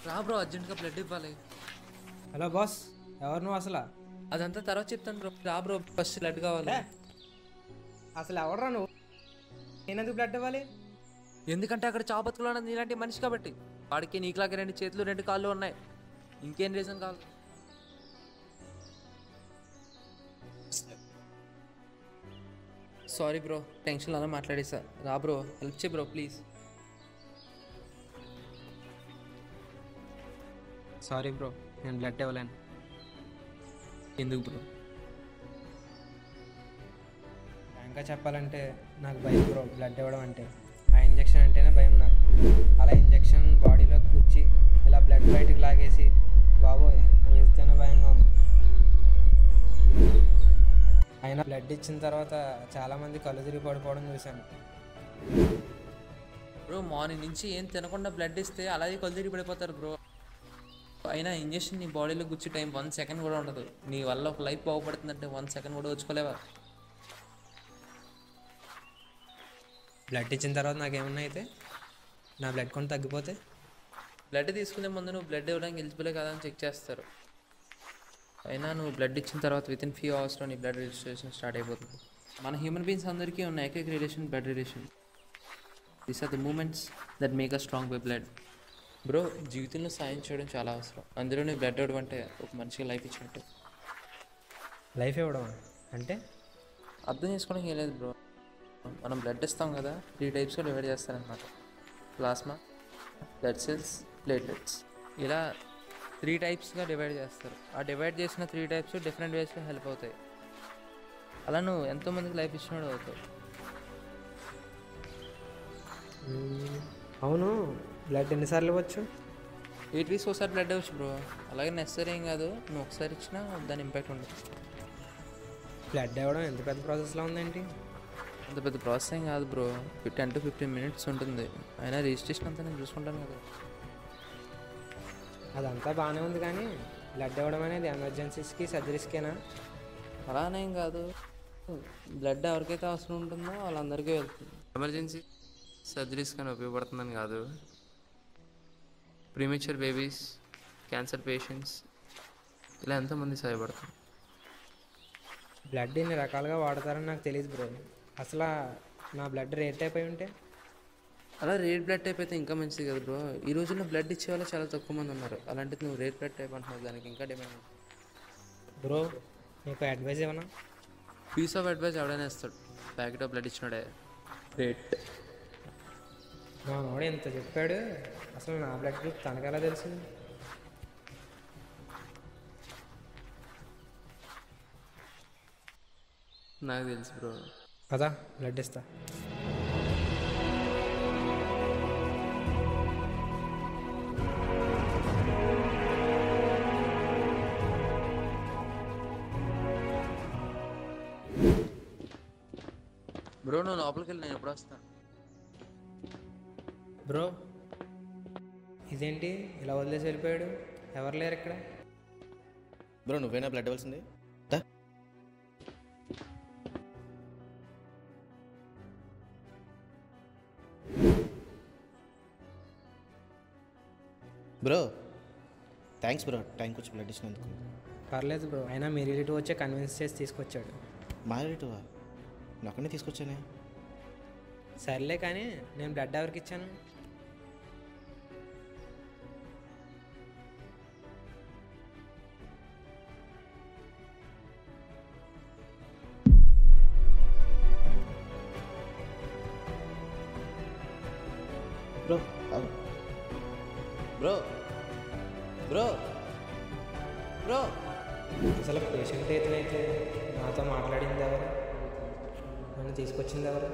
రా బ్రో, అర్జెంట్గా బ్లడ్ ఇవ్వాలి. హలో బాస్, ఎవరు నువ్వు అసలు? అదంతా తర్వాత చెప్తాను బ్రో. రా బ్రో, ఫస్ట్ బ్లడ్ కావాలి. అసలు ఎవడరా నువ్వు? నేనెందుకు బ్లడ్ ఇవ్వాలి? ఎందుకంటే అక్కడ చావు బతుకులు ఉన్నది నీలాంటి మనిషి కాబట్టి. వాడికి నీకులాగా 2 చేతులు 2 కాళ్ళు ఉన్నాయి. ఇంకేం రీజన్ కావాలి? సారీ బ్రో, టెన్షన్ అలా మాట్లాడేసా. రా బ్రో, హెల్ప్ చేయి బ్రో ప్లీజ్. సారీ బ్రో, నేను బ్లడ్ ఇవ్వలేను. ఎందుకు బ్రో? ఇంకా చెప్పాలంటే నాకు భయం బ్రో. బ్లడ్ ఇవ్వడం అంటే, ఆ ఇంజెక్షన్ అంటేనే భయం నాకు. అలా ఇంజెక్షన్ బాడీలో కూర్చి ఇలా బ్లడ్ బయటకు లాగేసి బాబోయ్ వేస్తేనే భయంగా ఉంది. అయినా బ్లడ్ ఇచ్చిన తర్వాత చాలామంది కళ్ళు తిరిగి పడిపోవడం చూశాను. బ్రో, మార్నింగ్ నుంచి ఏం తినకుండా బ్లడ్ ఇస్తే అలాగే కళ్ళు తిరిగి పడిపోతారు బ్రో. అయినా ఇంజెక్షన్ నీ బాడీలో గుచ్చి టైం 1 సెకండ్ కూడా ఉండదు. నీ వల్ల ఒక లైఫ్ బాగుపడుతుందంటే 1 సెకండ్ కూడా వచ్చుకోలేవా? బ్లడ్ ఇచ్చిన తర్వాత నాకేమన్నా అయితే, నా బ్లడ్ కొంత తగ్గిపోతే? బ్లడ్ తీసుకునే ముందు నువ్వు బ్లడ్ ఇవ్వడానికి ఎలిజిబులే కదా అని చెక్ చేస్తారు. అయినా నువ్వు బ్లడ్ ఇచ్చిన తర్వాత వితిన్ ఫ్యూ అవర్స్లో నీ బ్లడ్ రిజిస్ట్రేషన్ స్టార్ట్ అయిపోతుంది. మన హ్యూమన్ బీయింగ్స్ అందరికీ ఉన్న ఏకైక relation blood relation. These are the moments that make a strong by blood. Bro, జీవితంలో సాయం చేయడం చాలా అవసరం. అందులో నీ బ్లడ్ ఇవ్వడం అంటే ఒక మనిషికి లైఫ్ ఇచ్చినట్టు. లైఫ్ ఇవ్వడం అంటే అర్థం చేసుకోవడానికి ఏం లేదు బ్రో. మనం బ్లడ్ ఇస్తాం కదా, 3 టైప్స్గా డివైడ్ చేస్తారనమాట. Plasma, blood cells, platelets. ఇలా 3 టైప్స్గా డివైడ్ చేస్తారు. ఆ డివైడ్ చేసిన 3 టైప్స్ డిఫరెంట్ వేస్లో హెల్ప్ అవుతాయి. అలా నువ్వు ఎంతోమందికి లైఫ్ ఇచ్చినోడు అవుతావు. అవును, బ్లడ్ ఎన్నిసార్లు ఇవ్వచ్చు? 8 వీక్స్ ఒకసారి బ్లడ్ ఇవ్వచ్చు బ్రో. అలాగే నెసరీ ఏం కాదు, నువ్వు ఒకసారి ఇచ్చినా దాని ఇంపాక్ట్ ఉండదు. బ్లడ్ ఇవ్వడం ఎంత పెద్ద ప్రాసెస్లో ఉందేంటి? అంత పెద్ద ప్రాసెస్ ఏం కాదు బ్రో. 10 to 15 minutes ఉంటుంది. అయినా రిజిస్ట్రేషన్ అంతా నేను చూసుకుంటాను కదా. అదంతా బాగానే ఉంది, కానీ బ్లడ్ ఇవ్వడం అనేది ఎమర్జెన్సీస్కి సర్జరీస్కేనా? అలానేం కాదు, బ్లడ్ ఎవరికైతే అవసరం ఉంటుందో వాళ్ళందరికీ వెళ్తుంది. ఎమర్జెన్సీ సర్జరీస్ కానీ ఉపయోగపడుతుందని కాదు. ప్రీమెచ్యూర్ బేబీస్, క్యాన్సర్ పేషెంట్స్, ఇలా ఎంతోమంది సహాయపడుతుంది. బ్లడ్ ఇన్ని రకాలుగా వాడతారని నాకు తెలియదు బ్రో. అసలు నా బ్లడ్ రేట్ టైప్ అయి ఉంటే? అలా రేట్ బ్లడ్ టైప్ అయితే ఇంకా మంచిది కదా బ్రో. ఈ రోజుల్లో బ్లడ్ ఇచ్చే వాళ్ళు చాలా తక్కువ మంది ఉన్నారు. అలాంటిది నువ్వు రేట్ బ్లడ్ టైప్ అంటున్నావు, దానికి ఇంకా డిమాండ్ ఉంది. బ్రో, నీకు అడ్వైజ్ ఏమన్నా? పీస్ ఆఫ్ అడ్వైస్ ఎవడైనా ఇస్తాడు. ప్యాకెట్ ఆఫ్ బ్లడ్ ఇచ్చినాడే రేట్. మా వాడు ఎంత చెప్పాడు, అసలు నా బ్లడ్ గ్రూప్ తనకెలా తెలుసు? నాకు తెలుసు బ్రో. కదా, బ్లడ్ ఇస్తా. బ్రో, నువ్వు లోపలికి వెళ్ళి నేను ఎప్పుడు వస్తాను. బ్రో, ఇదేంటి ఇలా వదిలేసి వెళ్ళిపోయాడు? ఎవరు లేరు ఇక్కడ? బ్రో, నువ్వేనా బ్లడ్ ఇవ్వాల్సింది? బ్రో థ్యాంక్స్ బ్రో, టైంకి వచ్చి బ్లడ్ ఇచ్చినందుకు. పర్లేదు బ్రో, అయినా మీ రిలేటివ్ వచ్చే కన్విన్స్ చేసి తీసుకొచ్చాడు. మా రిలేటివా? నాకనే తీసుకొచ్చానే. సర్లే, కానీ నేను బ్లడ్ ఎవరికి ఇచ్చాను? బ్రో బ్రో బ్రో బ్రో అసలు పేషెంట్ అయితే నాతో మాట్లాడింది ఎవరు? నన్ను తీసుకొచ్చింది ఎవరు?